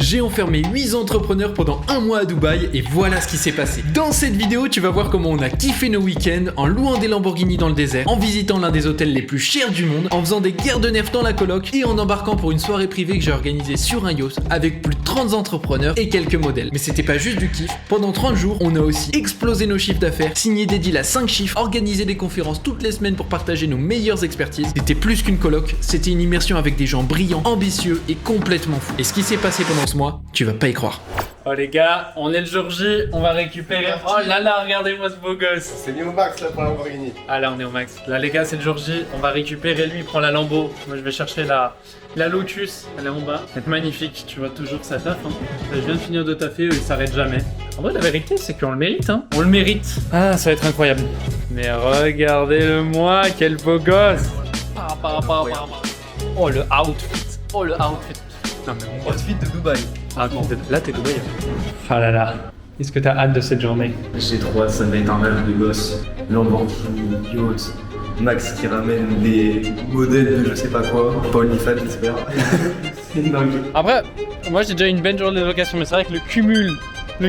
J'ai enfermé 8 entrepreneurs pendant un mois à Dubaï et voilà ce qui s'est passé. Dans cette vidéo, tu vas voir comment on a kiffé nos week-ends en louant des Lamborghini dans le désert, en visitant l'un des hôtels les plus chers du monde, en faisant des guerres de nerfs dans la coloc et en embarquant pour une soirée privée que j'ai organisée sur un yacht avec plus de 30 entrepreneurs et quelques modèles. Mais c'était pas juste du kiff. Pendant 30 jours, on a aussi explosé nos chiffres d'affaires, signé des deals à 5 chiffres, organisé des conférences toutes les semaines pour partager nos meilleures expertises. C'était plus qu'une coloc, c'était une immersion avec des gens brillants, ambitieux et complètement fous. Et ce qui s'est passé pendant ce mois, tu vas pas y croire. Oh les gars, on est le jour J, on va récupérer... Oh là là, regardez-moi ce beau gosse. C'est mis au max là pour la Lamborghini. Ah là on est au max. Là les gars, c'est le jour J, on va récupérer, lui il prend la Lambo. Moi je vais chercher la Lotus, elle est en bas. Elle est magnifique, tu vois toujours ça taffe. Hein. Je viens de finir de taffer, il s'arrête jamais. En vrai la vérité c'est qu'on le mérite, hein. On le mérite. Ah ça va être incroyable. Mais regardez-le moi, quel beau gosse. Oh le outfit, oh le outfit. Non mais mon Outfit de Dubaï. Ah bon, là t'es Dubaï. Ah là là. Est-ce que t'as hâte de cette journée? J'ai trop hâte, ça va être un rêve de gosse. Lamborghini, yacht, Max qui ramène des modèles de je sais pas quoi, pas OnlyFans j'espère. C'est dingue. Après, moi j'ai déjà une belle journée de location, mais c'est vrai que le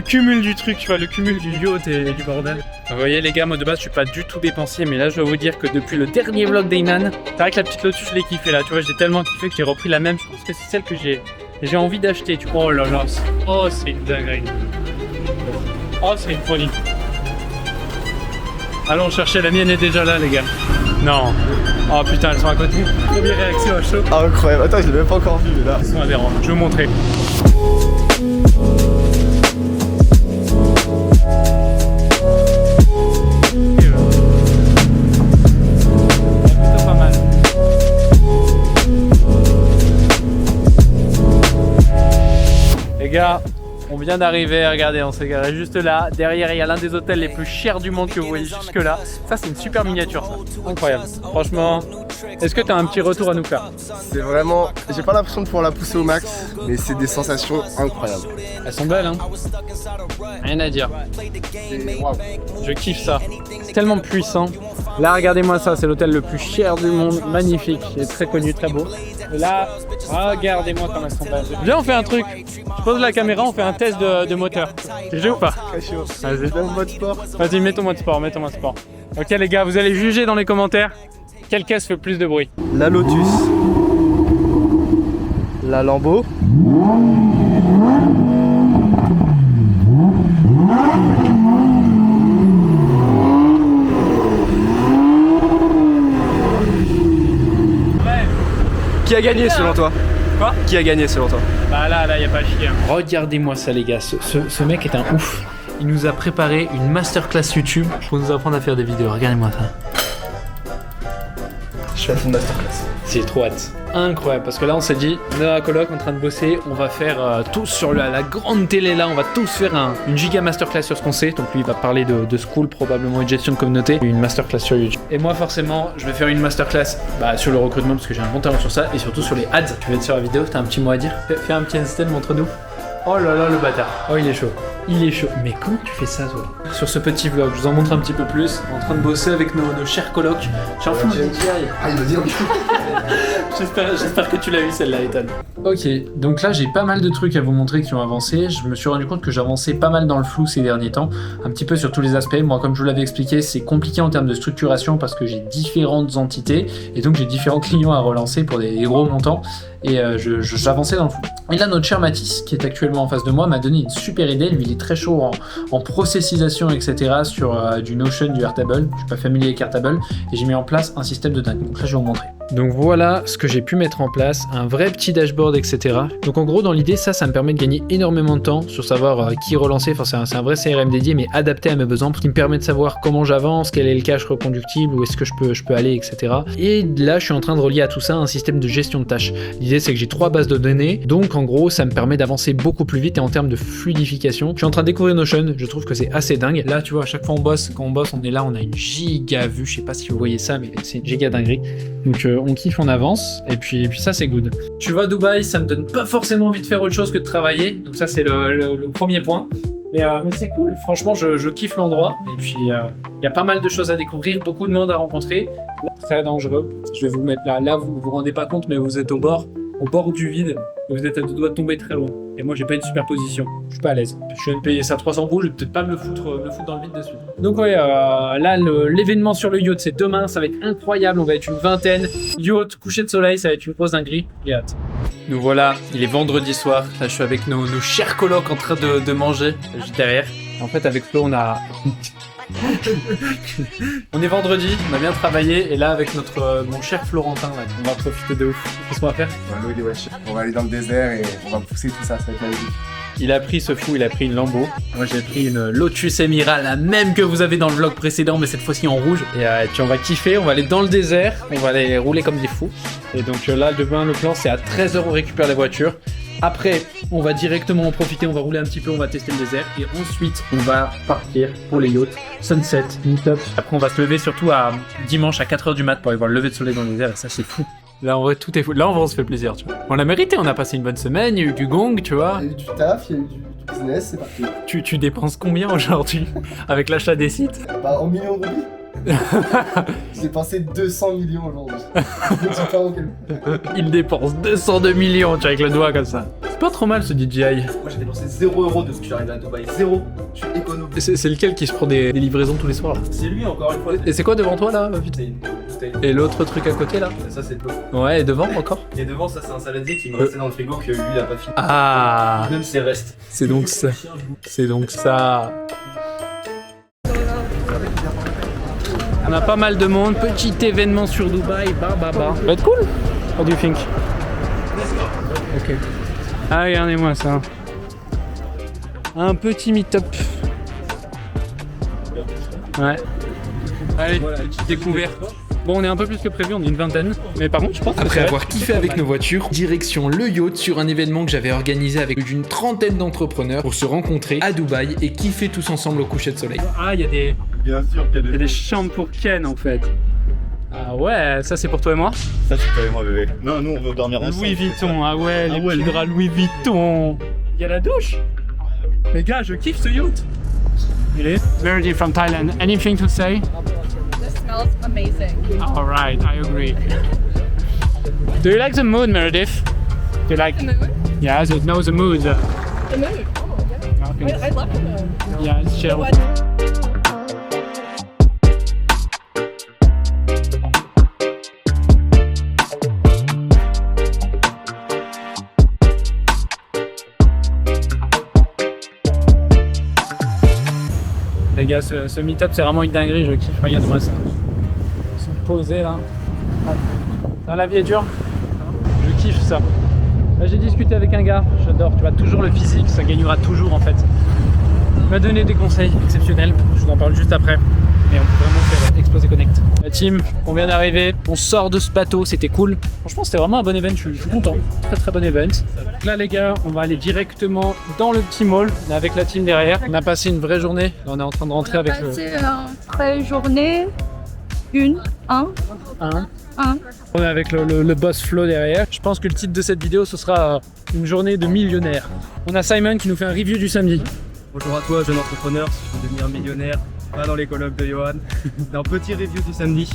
cumul du truc, tu vois, le cumul du yacht et du bordel. Vous voyez les gars, moi de base je suis pas du tout dépensier, mais là je dois vous dire que depuis le dernier vlog d'Eyman, c'est vrai que la petite Lotus je l'ai kiffé là, tu vois, j'ai tellement kiffé que j'ai repris la même, je pense que c'est celle que j'ai envie d'acheter, tu vois. Oh là là, oh c'est une dinguerie. Oh c'est une folie. Allons chercher, la mienne est déjà là les gars. Non. Oh putain, elles sont à côté. Première réaction à chaud. Ah incroyable, attends je l'ai même pas encore vu là. Elles sont adhérentes, je vais vous montrer. Les gars, on vient d'arriver, regardez, on s'est garé juste là. Derrière, il y a l'un des hôtels les plus chers du monde que vous voyez jusque là. Ça, c'est une super miniature, ça. Incroyable. Franchement, est-ce que tu as un petit retour à nous faire? C'est vraiment, j'ai pas l'impression de pouvoir la pousser au max, mais c'est des sensations incroyables. Elles sont belles, hein. Rien à dire. Wow. Je kiffe ça. C'est tellement puissant. Là, regardez-moi ça, c'est l'hôtel le plus cher du monde. Magnifique, il est très connu, très beau. Et là, regardez-moi comme elles sont belles. Viens, on fait un truc. Je pose la caméra, on fait un test de moteur. C'est chaud ou pas? Très chaud. Vas-y. Dans le mode sport. Vas-y, mets ton mode sport, mets ton mode sport. Ok les gars, vous allez juger dans les commentaires quelle caisse fait le plus de bruit. La Lotus. La Lambo. Qui a gagné selon toi? Quoi? Qui a gagné selon toi? Bah là, y a pas à chier. Regardez-moi ça les gars, ce mec est un ouf. Il nous a préparé une masterclass YouTube pour nous apprendre à faire des vidéos. Regardez-moi ça. Je fais une masterclass. C'est trop hâte. Incroyable, parce que là on s'est dit, on est dans la coloc en train de bosser, on va faire tous sur la grande télé là, on va tous faire une giga masterclass sur ce qu'on sait. Donc lui il va parler de school probablement et de gestion de communauté, une masterclass sur YouTube. Et moi forcément je vais faire une masterclass sur le recrutement parce que j'ai un bon talent sur ça et surtout sur les ads. Tu veux être sur la vidéo, t'as un petit mot à dire? Fais un petit handstand, montre-nous. Oh là là le bâtard, oh il est chaud. Il est chaud. Mais comment tu fais ça, toi? Sur ce petit vlog, je vous en montre un petit peu plus. En train de bosser avec nos chers colocs. J'ai enfin Ah, il veut dire. J'espère que tu l'as eu celle-là, Ethan. Ok, donc là j'ai pas mal de trucs à vous montrer qui ont avancé. Je me suis rendu compte que j'avançais pas mal dans le flou ces derniers temps, un petit peu sur tous les aspects. Moi, comme je vous l'avais expliqué, c'est compliqué en termes de structuration parce que j'ai différentes entités et donc j'ai différents clients à relancer pour des gros montants. Et j'avançais dans le flou. Et là, notre cher Mathis, qui est actuellement en face de moi, m'a donné une super idée. Lui, il est très chaud en processisation, etc. sur du Notion, du Airtable. Je suis pas familier avec Airtable. Et j'ai mis en place un système de dingue. Donc là, je vais vous montrer. Donc voilà ce que j'ai pu mettre en place, un vrai petit dashboard, etc. Donc en gros, dans l'idée, ça me permet de gagner énormément de temps sur savoir qui relancer. Enfin, c'est un vrai CRM dédié, mais adapté à mes besoins, qui me permet de savoir comment j'avance, quel est le cache reconductible, où est-ce que je peux aller, etc. Et là, je suis en train de relier à tout ça un système de gestion de tâches. L'idée, c'est que j'ai 3 bases de données, donc en gros, ça me permet d'avancer beaucoup plus vite et en termes de fluidification. Je suis en train de découvrir Notion, je trouve que c'est assez dingue. Là, tu vois, à chaque fois quand on bosse, on est là, on a une giga vue. Je sais pas si vous voyez ça, mais c'est une giga dinguerie. Donc on kiffe, on avance, et puis ça c'est good. Tu vois, Dubaï, ça me donne pas forcément envie de faire autre chose que de travailler, donc ça c'est le premier point. Mais c'est cool, franchement je kiffe l'endroit, et puis il y a pas mal de choses à découvrir, beaucoup de monde à rencontrer. Là, très dangereux, je vais vous mettre là, vous vous rendez pas compte mais vous êtes au bord. au bord du vide et vous êtes à deux doigts de tomber très loin. Et moi j'ai pas une super position, je suis pas à l'aise. Je viens de payer ça 300 boules, je vais peut-être pas me foutre dans le vide dessus. Donc ouais, là l'événement sur le yacht c'est demain, ça va être incroyable, on va être une vingtaine. Yacht, coucher de soleil, ça va être une grosse dinguerie, j'ai hâte. Nous voilà, il est vendredi soir, là je suis avec nos chers colocs en train de manger, juste derrière. En fait avec Flo on a... on est vendredi, on a bien travaillé et là avec mon cher Florentin là, on va profiter de ouf. Qu'est-ce qu'on va faire? On va louer des voitures. On va aller dans le désert et on va pousser tout ça, ça va être magnifique. Il a pris ce fou, il a pris une Lambo. Moi j'ai pris une Lotus Emira, la même que vous avez dans le vlog précédent mais cette fois-ci en rouge. Et puis on va kiffer, on va aller dans le désert, on va aller rouler comme des fous. Et donc là demain le plan c'est à 13h on récupère la voiture. Après, on va directement en profiter, on va rouler un petit peu, on va tester le désert et ensuite on va partir pour les yachts. Sunset, meet-up. Après on va se lever surtout à dimanche à 4h du mat pour aller voir le lever de soleil dans le désert et ça c'est fou. Là en vrai tout est fou, là en vrai on se fait plaisir tu vois. On l'a mérité, on a passé une bonne semaine, il y a eu du gong tu vois. Il y a eu du taf, il y a eu du business, c'est parti. Tu dépenses combien aujourd'hui avec l'achat des sites? Bah en millions de roupies. J'ai dépensé 200 millions aujourd'hui. Il dépense 202 millions, tu vois, avec le doigt comme ça. C'est pas trop mal ce DJI. Moi j'ai dépensé 0€ depuis que je suis arrivé à Dubaï. 0. Je suis économe. C'est lequel qui se prend des livraisons tous les soirs là? C'est lui encore une fois. Et c'est quoi devant toi là? C'est une bouteille. Et l'autre truc à côté là? Ça c'est le pot. Ouais, et devant encore? Et devant ça c'est un saladier qui me restait dans le frigo que lui il a pas fini. Ah, Même ses restes. c'est donc ça. C'est donc ça. On a pas mal de monde, petit événement sur Dubaï, Ça va être cool. What do you think? Ok. Ah regardez-moi ça. Un petit meet-up. Ouais. Allez, petite découverte. Bon, on est un peu plus que prévu, on est une vingtaine. Mais par contre, je pense que Après avoir kiffé avec nos voitures, direction le yacht sur un événement que j'avais organisé avec plus d'une trentaine d'entrepreneurs pour se rencontrer à Dubaï et kiffer tous ensemble au coucher de soleil. Ah, il y a des... Bien sûr qu'il y a Il y a des chambres pour Ken en fait. Ah ouais, ça c'est pour toi et moi. Ça c'est toi et moi bébé. Non, nous on veut dormir ensemble. Louis Vuitton, ah ouais, les ouais, petits draps Louis Vuitton. Il y a la douche. Les gars, je kiffe ce yacht. Il est Verdi from Thailand. Anything to say? This smells amazing. Alright, I agree. Do you like the mood, Meredith? Do you like? The mood? Yeah, the mood. The mood. Oh, yeah. Okay. I love the mood. Yeah, it's chill. What? Les gars, ce meet-up c'est vraiment une dinguerie, je kiffe, regarde-moi ça. Ils sont posés là. Ça, la vie est dure. Je kiffe ça. Là j'ai discuté avec un gars, j'adore, tu vois, toujours le physique, ça gagnera toujours en fait. Il m'a donné des conseils exceptionnels, je vous en parle juste après. Et on peut vraiment faire exploser Connect. La team, on vient d'arriver, on sort de ce bateau, c'était cool. Franchement c'était vraiment un bon event, je suis content. Très bon event. Donc là les gars, on va aller directement dans le petit mall, on est avec la team derrière. On a passé une vraie journée, là, on est en train de rentrer avec le... C'est une journée. Un. On est avec le boss Flo derrière. Je pense que le titre de cette vidéo ce sera une journée de millionnaire. On a Simon qui nous fait un review du samedi. Bonjour à toi, jeune entrepreneur, si tu veux devenir millionnaire, pas dans les colloques de Johan. Un petit review du samedi.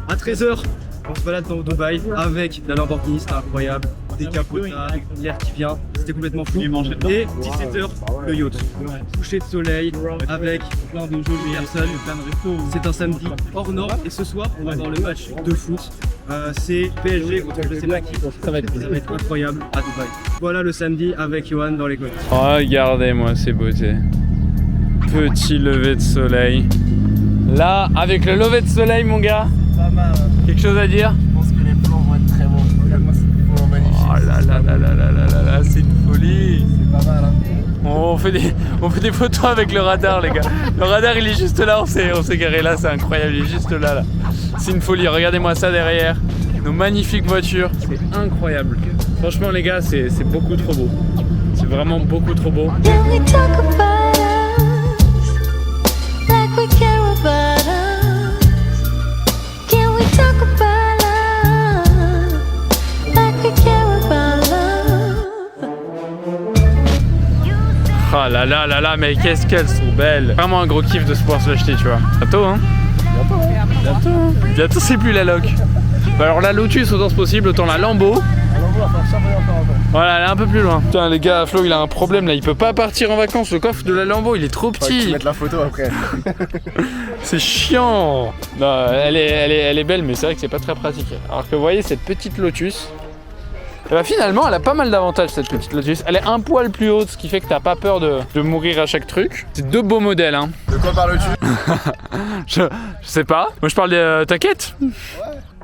À 13h, on se balade dans Dubaï avec la Lamborghini, c'était incroyable. Des capotages, l'air qui vient, c'était complètement fou. Et 17h, le yacht. Coucher de soleil avec plein de jolies personnes. C'est un samedi hors norme et ce soir, on va voir le match de foot. C'est PSG contre je sais pas qui. Ça va être incroyable à Dubaï. Voilà le samedi avec Johan dans les colloques. Regardez-moi ces beautés. Petit lever de soleil. Là, avec le lever de soleil, mon gars. Pas mal. Quelque chose à dire? Je pense que les plans vont être très bons. Regarde-moi ces plans magnifiques. Oh là, c'est une folie. C'est pas mal hein. On fait des photos avec le radar, les gars. Le radar, il est juste là, on s'est garé là, c'est incroyable, il est juste là. C'est une folie, regardez-moi ça derrière. Nos magnifiques voitures, c'est incroyable. Franchement, les gars, c'est beaucoup trop beau. C'est vraiment beaucoup trop beau. Can we talk about us like we care about us? Can we talk about us like we care about love? Ah là, mais qu'est-ce qu'elles sont belles. Vraiment un gros kiff de se pouvoir se l'acheter, tu vois. Bientôt, hein. Bientôt, c'est plus la Loc. Bah alors la Lotus autant que possible, autant la Lambo. Voilà, elle est un peu plus loin. Putain, les gars, Flo, il a un problème là, il peut pas partir en vacances. Le coffre de la Lambo, il est trop Faut que tu petit. mettes la photo après. C'est chiant. Non, elle est belle, mais c'est vrai que c'est pas très pratique. Alors que vous voyez cette petite Lotus. Et bah finalement, elle a pas mal d'avantages cette petite Lotus. Elle est un poil plus haute, ce qui fait que t'as pas peur de mourir à chaque truc. C'est deux beaux modèles, hein. De quoi parles-tu? Je sais pas. Moi, je parle de t'inquiète.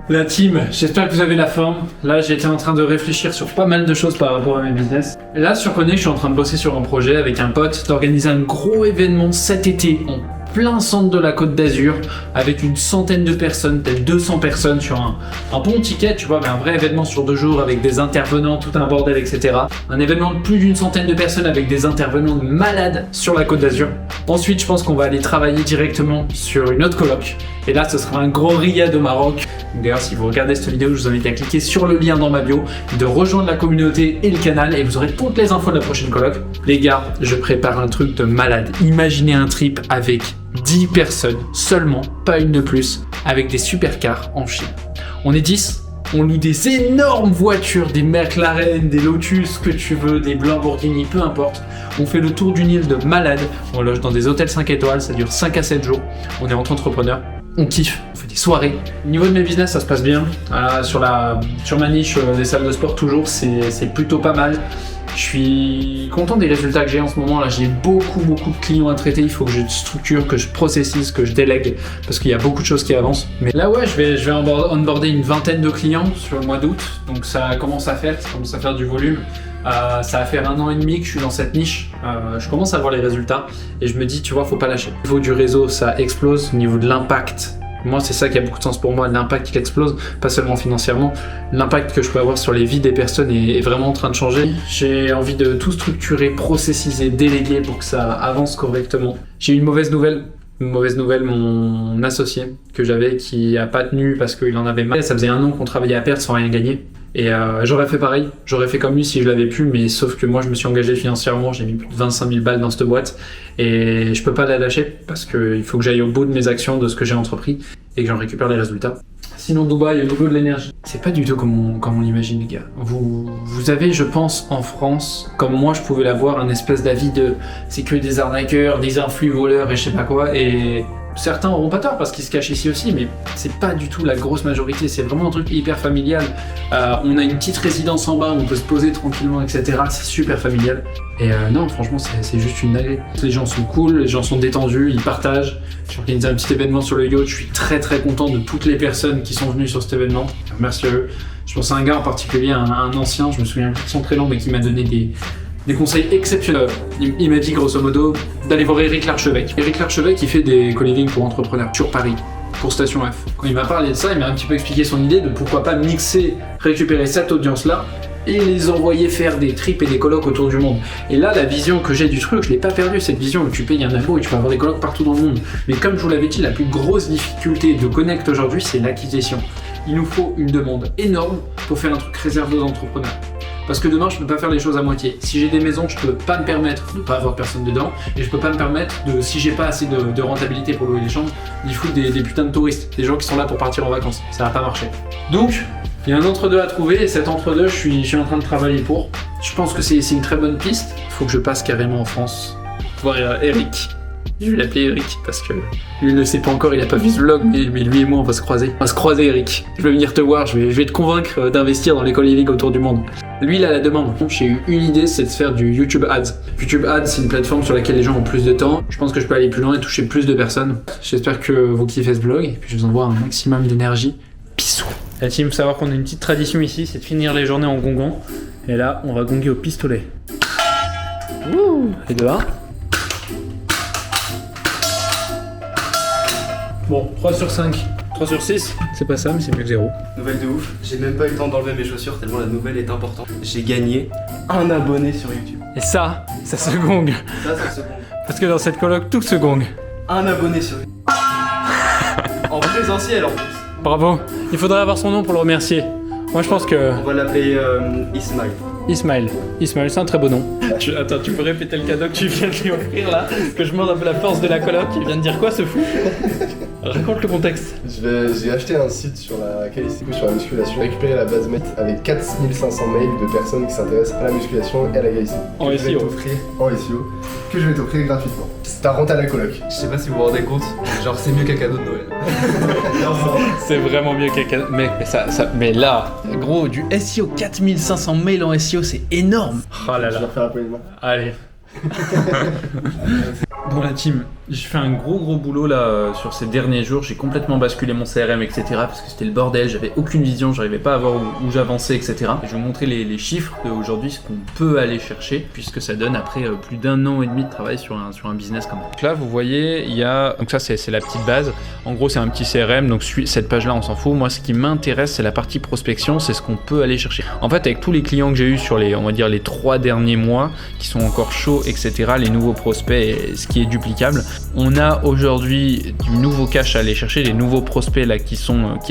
La team, j'espère que vous avez la forme. Là, j'étais en train de réfléchir sur pas mal de choses par rapport à mes business. Et là, sur Connect, je suis en train de bosser sur un projet avec un pote d'organiser un gros événement cet été en plein centre de la Côte d'Azur avec une centaine de personnes, peut-être 200 personnes sur un bon ticket, tu vois, mais un vrai événement sur 2 jours avec des intervenants, tout un bordel, etc. Un événement de plus d'une centaine de personnes avec des intervenants malades sur la Côte d'Azur. Ensuite, je pense qu'on va aller travailler directement sur une autre coloc. Et là, ce sera un gros riad au Maroc. D'ailleurs, si vous regardez cette vidéo, je vous invite à cliquer sur le lien dans ma bio, de rejoindre la communauté et le canal, et vous aurez toutes les infos de la prochaine coloc. Les gars, je prépare un truc de malade. Imaginez un trip avec 10 personnes seulement, pas une de plus, avec des supercars en Chine. On est 10, on loue des énormes voitures, des McLaren, des Lotus, que tu veux, des Lamborghini, peu importe. On fait le tour d'une île de malade, on loge dans des hôtels 5 étoiles, ça dure 5 à 7 jours. On est entre entrepreneurs, on kiffe, on fait des soirées. Au niveau de mes business, ça se passe bien. Sur ma niche des salles de sport, toujours, c'est plutôt pas mal. Je suis content des résultats que j'ai en ce moment. Là, j'ai beaucoup de clients à traiter. Il faut que je structure, que je processise, que je délègue, parce qu'il y a beaucoup de choses qui avancent. Mais là, ouais, je vais onboarder une vingtaine de clients sur le mois d'août. Donc ça commence à faire du volume. Ça va faire 1 an et demi que je suis dans cette niche. Je commence à voir les résultats et je me dis, tu vois, faut pas lâcher. Au niveau du réseau, ça explose. Au niveau de l'impact, moi, c'est ça qui a beaucoup de sens pour moi. L'impact, il explose, pas seulement financièrement. L'impact que je peux avoir sur les vies des personnes est vraiment en train de changer. J'ai envie de tout structurer, processiser, déléguer pour que ça avance correctement. J'ai une mauvaise nouvelle. Mon associé que j'avais qui a pas tenu parce qu'il en avait marre. Ça faisait 1 an qu'on travaillait à perdre sans rien gagner. Et j'aurais fait pareil, j'aurais fait comme lui si je l'avais pu, mais sauf que moi je me suis engagé financièrement, j'ai mis plus de 25 000 balles dans cette boîte et je peux pas la lâcher parce qu'il faut que j'aille au bout de mes actions, de ce que j'ai entrepris et que j'en récupère les résultats. Sinon Dubaï, au niveau de l'énergie, c'est pas du tout comme on l'imagine les gars. Vous avez, je pense, en France, comme moi je pouvais l'avoir, un espèce d'avis de c'est que des arnaqueurs, des influx voleurs et je sais pas quoi, et certains auront pas tort parce qu'ils se cachent ici aussi, mais c'est pas du tout la grosse majorité, c'est vraiment un truc hyper familial. On a une petite résidence en bas où on peut se poser tranquillement, etc. C'est super familial. Et non, franchement, c'est juste une dinguerie. Les gens sont cool, les gens sont détendus, ils partagent. J'ai organisé un petit événement sur le yacht, je suis très content de toutes les personnes qui sont venues sur cet événement. Merci à eux. Je pense à un gars en particulier, un ancien, je me souviens plus de son prénom, mais qui m'a donné des conseils exceptionnels. Il m'a dit grosso modo d'aller voir Eric Larchevêque. Eric Larchevêque, il fait des co-living pour entrepreneurs sur Paris, pour Station F. Quand il m'a parlé de ça, il m'a un petit peu expliqué son idée de pourquoi pas récupérer cette audience-là et les envoyer faire des trips et des colocs autour du monde. Et là, la vision que j'ai du truc, je l'ai pas perdue, cette vision où tu payes un abo et tu peux avoir des colocs partout dans le monde. Mais comme je vous l'avais dit, la plus grosse difficulté de Connect aujourd'hui, c'est l'acquisition. Il nous faut une demande énorme pour faire un truc réservé aux entrepreneurs. Parce que demain, je peux pas faire les choses à moitié. Si j'ai des maisons, je peux pas me permettre de pas avoir personne dedans, et je peux pas me permettre si j'ai pas assez de rentabilité pour louer les chambres, d'y foutre des putains de touristes, des gens qui sont là pour partir en vacances. Ça va pas marcher. Donc, il y a un entre-deux à trouver, et cet entre-deux, je suis en train de travailler pour. Je pense que c'est une très bonne piste. Il faut que je passe carrément en France. Voir Eric. Je vais l'appeler Eric parce que lui ne sait pas encore, il a pas vu ce vlog, mais lui et moi on va se croiser. On va se croiser Eric. Je vais venir te voir, je vais te convaincre d'investir dans les co-living autour du monde. Lui il a la demande. J'ai eu une idée, c'est de faire du YouTube Ads. YouTube Ads c'est une plateforme sur laquelle les gens ont plus de temps. Je pense que je peux aller plus loin et toucher plus de personnes. J'espère que vous kiffez ce vlog et puis je vous envoie un maximum d'énergie. Bisous. La team, faut savoir qu'on a une petite tradition ici, c'est de finir les journées en gongant. Et là on va gonger au pistolet. Ouh, et de 1. Bon, 3 sur 5, 3 sur 6, c'est pas ça, mais c'est mieux que 0. Nouvelle de ouf, j'ai même pas eu le temps d'enlever mes chaussures tellement la nouvelle est importante. J'ai gagné 1 abonné sur YouTube. Et ça se gongue. Ça se gongue. Parce que dans cette coloc, tout se gongue. 1 abonné sur YouTube. En présentiel en plus. Bravo. Il faudrait avoir son nom pour le remercier. Moi je pense que... On va l'appeler Ismail. Ismaël. Ismaël, c'est un très beau nom. Attends, tu peux répéter le cadeau que tu viens de lui offrir là? Que je montre un peu la force de la coloc. Il vient de dire quoi ce fou? Raconte le contexte. J'ai acheté un site sur la calisthenics, sur la musculation, récupéré la base mail avec 4500 mails de personnes qui s'intéressent à la musculation et à la calisthenics. En Que je vais SEO. t'offrir en SEO, que je vais t'offrir gratuitement. C'est ta rente à la coloc. Je sais pas si vous vous rendez compte, genre c'est mieux qu'un cadeau de Noël. C'est vraiment mieux qu'un... Mais là, gros, du SEO, 4500 mails en SEO, c'est énorme. Oh là Je là. vais refaire la poignée de main. Allez. Bon la team, j'ai fait un gros boulot là sur ces derniers jours, j'ai complètement basculé mon CRM etc parce que c'était le bordel, j'avais aucune vision, j'arrivais pas à voir où j'avançais etc. Et je vais vous montrer les chiffres d'aujourd'hui, ce qu'on peut aller chercher puisque ça donne après plus d'1 an et demi de travail sur un business comme ça. Donc là vous voyez, il y a, donc ça c'est la petite base, en gros c'est un petit CRM, donc cette page là on s'en fout, moi ce qui m'intéresse c'est la partie prospection, c'est ce qu'on peut aller chercher. En fait avec tous les clients que j'ai eu sur les, on va dire les 3 derniers mois, qui sont encore chauds etc, les nouveaux prospects et ce qui est duplicable, on a aujourd'hui du nouveau cash à aller chercher, les nouveaux prospects là qui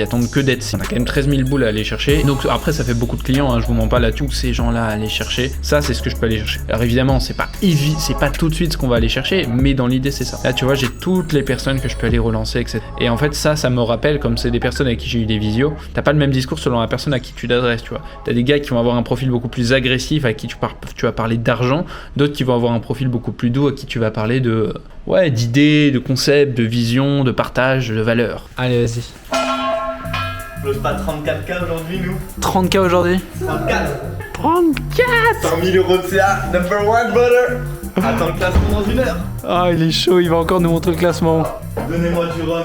attendent que d'être, on a quand même 13 000 boules à aller chercher, donc après ça fait beaucoup de clients, hein, je vous mens pas là, tous ces gens là à aller chercher, ça c'est ce que je peux aller chercher. Alors évidemment c'est pas tout de suite ce qu'on va aller chercher, mais dans l'idée c'est ça. Là tu vois j'ai toutes les personnes que je peux aller relancer etc. Et en fait ça me rappelle, comme c'est des personnes avec qui j'ai eu des visios, t'as pas le même discours selon la personne à qui tu t'adresses, tu vois. T'as des gars qui vont avoir un profil beaucoup plus agressif à qui tu vas parler d'argent, d'autres qui vont avoir un profil beaucoup plus doux à qui tu vas parler de d'idées, de concepts, de vision, de partage, de valeurs. Allez, vas-y. On close pas 34K aujourd'hui, nous. 30K aujourd'hui? 34. 34! 100 000 euros de CA, number one brother. Attends le classement dans 1 heure. Ah, il est chaud, il va encore nous montrer le classement. Donnez-moi du rhum.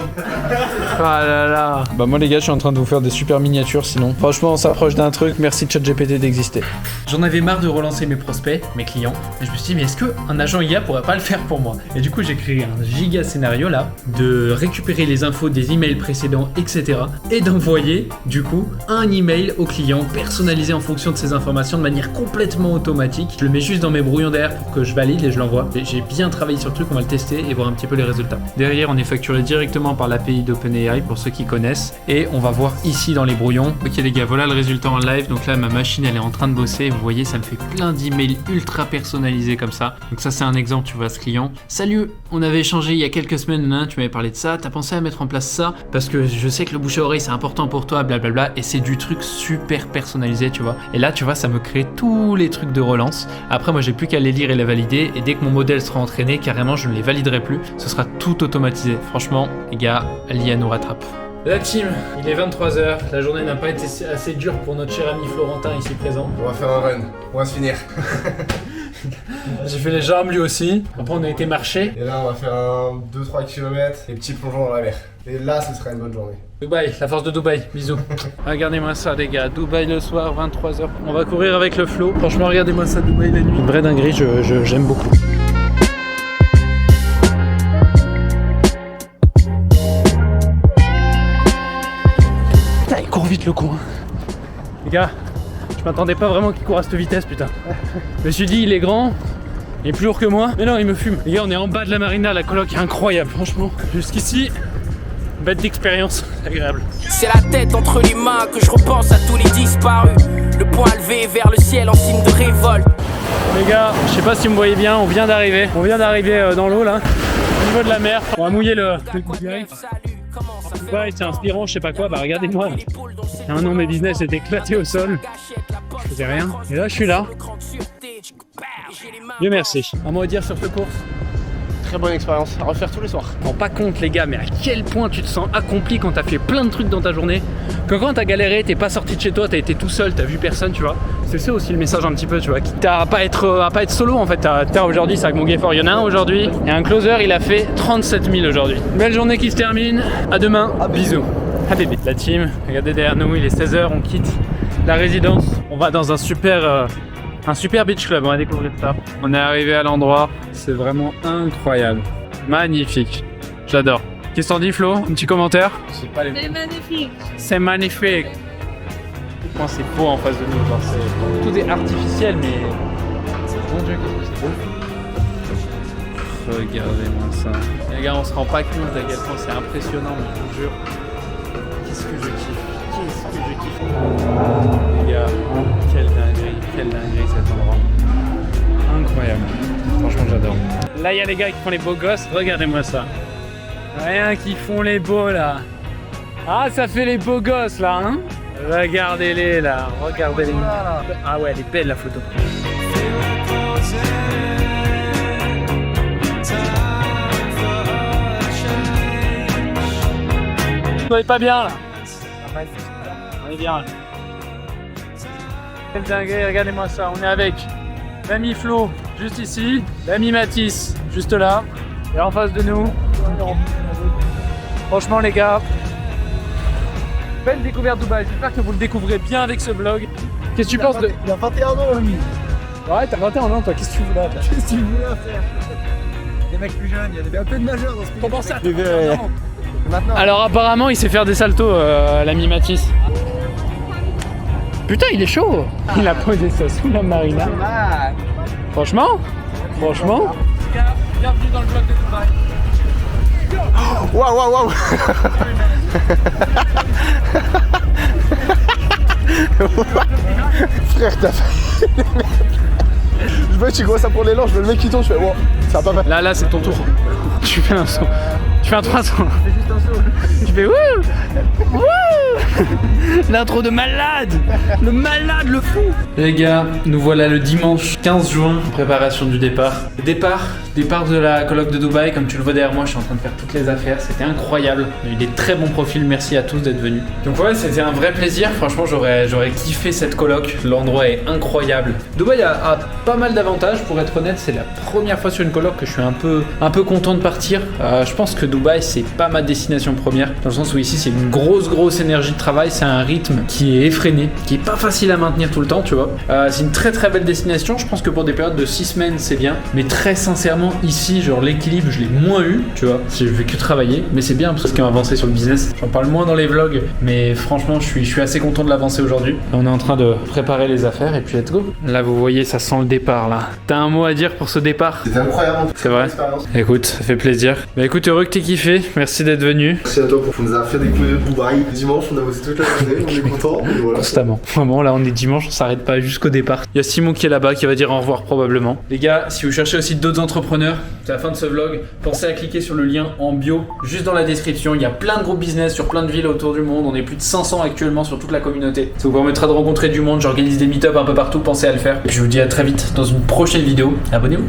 Ah là là. Bah moi les gars, je suis en train de vous faire des super miniatures sinon. Franchement, on s'approche d'un truc, merci ChatGPT d'exister. J'en avais marre de relancer mes prospects, mes clients, et je me suis dit mais est-ce qu'un agent IA pourrait pas le faire pour moi? Et du coup j'ai créé un giga scénario là, de récupérer les infos des emails précédents, etc. et d'envoyer du coup un email au client personnalisé en fonction de ces informations de manière complètement automatique. Je le mets juste dans mes brouillons d'air pour que je valide et je l'envoie. J'ai bien travaillé sur le truc, on va le tester et voir un petit peu les résultats. Derrière on est facturé directement par l'API d'OpenAI pour ceux qui connaissent, et on va voir ici dans les brouillons. Ok les gars, voilà le résultat en live. Donc là ma machine elle est en train de bosser, vous voyez ça me fait plein d'emails ultra personnalisés comme ça. Donc ça c'est un exemple, tu vois ce client. Salut, on avait échangé il y a quelques semaines, hein, tu m'avais parlé de ça, t'as pensé à mettre en place ça parce que je sais que le bouche à oreille c'est important pour toi, blablabla, et c'est du truc super personnalisé, tu vois. Et là tu vois ça me crée tous les trucs de relance. Après moi j'ai plus qu'à les lire et les valider, et dès que mon modèle sera entraîné, carrément je ne les validerai plus, ce sera tout automatisé. Franchement les gars, l'IA nous rattrape. La team, il est 23h, la journée n'a pas été assez dure pour notre cher ami Florentin ici présent. On va faire un run, on va se finir. J'ai fait les jambes lui aussi, après on a été marcher. Et là on va faire un 2-3 km, et petits plongeons dans la mer. Et là ce sera une bonne journée. Dubaï, la force de Dubaï, bisous. Regardez-moi ça les gars, Dubaï le soir, 23h. On va courir avec le flow. Franchement regardez-moi ça, Dubaï la nuit. Une vraie dinguerie, j'aime beaucoup. Putain, il court vite le con. Les gars, je m'attendais pas vraiment qu'il court à cette vitesse, putain. Je me suis dit, il est grand, il est plus lourd que moi. Mais non, il me fume. Les gars, on est en bas de la marina, la coloc est incroyable, franchement. Jusqu'ici, bête d'expérience, agréable. C'est la tête entre les mains que je repense à tous les disparus. Le poing levé vers le ciel en signe de révolte. Les gars, je sais pas si vous me voyez bien, on vient d'arriver. On vient d'arriver dans l'eau là, au niveau de la mer. On va mouiller le ouais, c'est inspirant, je sais pas quoi, bah regardez-moi. Il y a un an mes business étaient éclatés au sol. Je faisais rien. Et là je suis là. Dieu merci. Un mot à dire sur cette course? Très bonne expérience, à refaire tous les soirs. Je me rends pas compte les gars, mais à quel point tu te sens accompli quand t'as fait plein de trucs dans ta journée, que quand t'as galéré, t'es pas sorti de chez toi, t'as été tout seul, t'as vu personne, tu vois. C'est ça aussi le message un petit peu, tu vois, quitte à pas être solo en fait. Aujourd'hui, c'est avec mon Gayfort, il y en a un aujourd'hui, et un closer, il a fait 37 000 aujourd'hui. Belle journée qui se termine, à demain, bisous. Ah bébé. La team, regardez derrière nous, il est 16h, on quitte la résidence, on va dans un super beach club, on va découvrir ça. On est arrivé à l'endroit, c'est vraiment incroyable, magnifique, j'adore. Qu'est-ce que t'en dis Flo? Un petit commentaire? C'est magnifique. C'est magnifique. Moi c'est beau en face de nous, genre tout est artificiel mais mon Dieu qu'est-ce que c'est beau. Regardez-moi ça. Les gars on se rend pas compte à quel point c'est impressionnant, mais je vous jure. Qu'est-ce que je kiffe. qu'est-ce que je kiffe. Les gars, quelle dinguerie cet endroit. Incroyable. Franchement, j'adore. Là, il y a les gars qui font les beaux gosses. Regardez-moi ça. Rien qui font les beaux là. Ah, ça fait les beaux gosses là, hein? Regardez-les là, regardez-les. Ah ouais, elle est belle la photo. On est pas bien là. On est bien là. Quelle dinguerie, regardez-moi ça. On est avec l'ami Flo juste ici, l'ami Mathis juste là, et en face de nous. Franchement les gars, belle découverte Dubaï. J'espère que vous le découvrez bien avec ce vlog. Qu'est-ce que tu penses de... Il a 21 ans, lui. Ouais, t'as 21 ans toi, qu'est-ce que tu voulais faire? Qu'est-ce qu'il voulait faire? Des mecs plus jeunes, il y a un peu de majeurs dans ce pays. Comment ça? Maintenant. Alors apparemment il sait faire des saltos, l'ami Mathis. Putain il est chaud. Il a posé ça sous la marina. Franchement. Bienvenue dans le vlog de Dubaï. Waouh. Frère, t'as fait. Je vois, tu vois ça pour l'élan, je vois le mec qui tombe, je fais wow, ça va pas mal. Là c'est ton tour. Tu fais un saut. Tu fais un 300. C'est juste un saut. Tu fais wouh. L'intro de malade. Le malade, le fou. Les gars, nous voilà le dimanche 15 juin en préparation du départ. Départ de la colloque de Dubaï. Comme tu le vois derrière moi, je suis en train de faire toutes les affaires. C'était incroyable. On a eu des très bons profils. Merci à tous d'être venus. Donc ouais, c'était un vrai plaisir. Franchement, j'aurais kiffé cette colloque. L'endroit est incroyable. Dubaï a pas mal d'avantages. Pour être honnête, c'est la première fois sur une colloque que je suis un peu content de partir. Je pense que Dubaï, c'est pas ma destination première. Dans le sens où ici, c'est une grosse énergie de travail. C'est un rythme qui est effréné, qui est pas facile à maintenir tout le temps, tu vois. C'est une très belle destination. Je pense que pour des périodes de 6 semaines, c'est bien. Mais très sincèrement, ici, genre l'équilibre, je l'ai moins eu, tu vois. Je fais que travailler, mais c'est bien parce qu'on a avancé sur le business. J'en parle moins dans les vlogs, mais franchement, je suis assez content de l'avancer aujourd'hui. On est en train de préparer les affaires et puis let's go. Là, vous voyez, ça sent le départ là. T'as un mot à dire pour ce départ? C'était incroyable. C'est vrai. Écoute, ça fait plaisir. Bah écoute, heureux que t'aies kiffé. Merci d'être venu. Merci à toi pour nous avoir fait découvrir Dubaï. Dimanche, on a bossé toute la journée, on est content. Voilà. Constamment. Vraiment, là, on est dimanche, on s'arrête pas jusqu'au départ. Il y a Simon qui est là-bas, qui va dire au revoir probablement. Les gars, si vous cherchez aussi d'autres entrepreneurs, c'est la fin de ce vlog. Pensez à cliquer sur le lien en bio, juste dans la description. Il y a plein de groupes business sur plein de villes autour du monde. On est plus de 500 actuellement sur toute la communauté. Ça vous permettra de rencontrer du monde. J'organise des meet-up un peu partout. Pensez à le faire. Et puis je vous dis à très vite dans une prochaine vidéo. Abonnez-vous.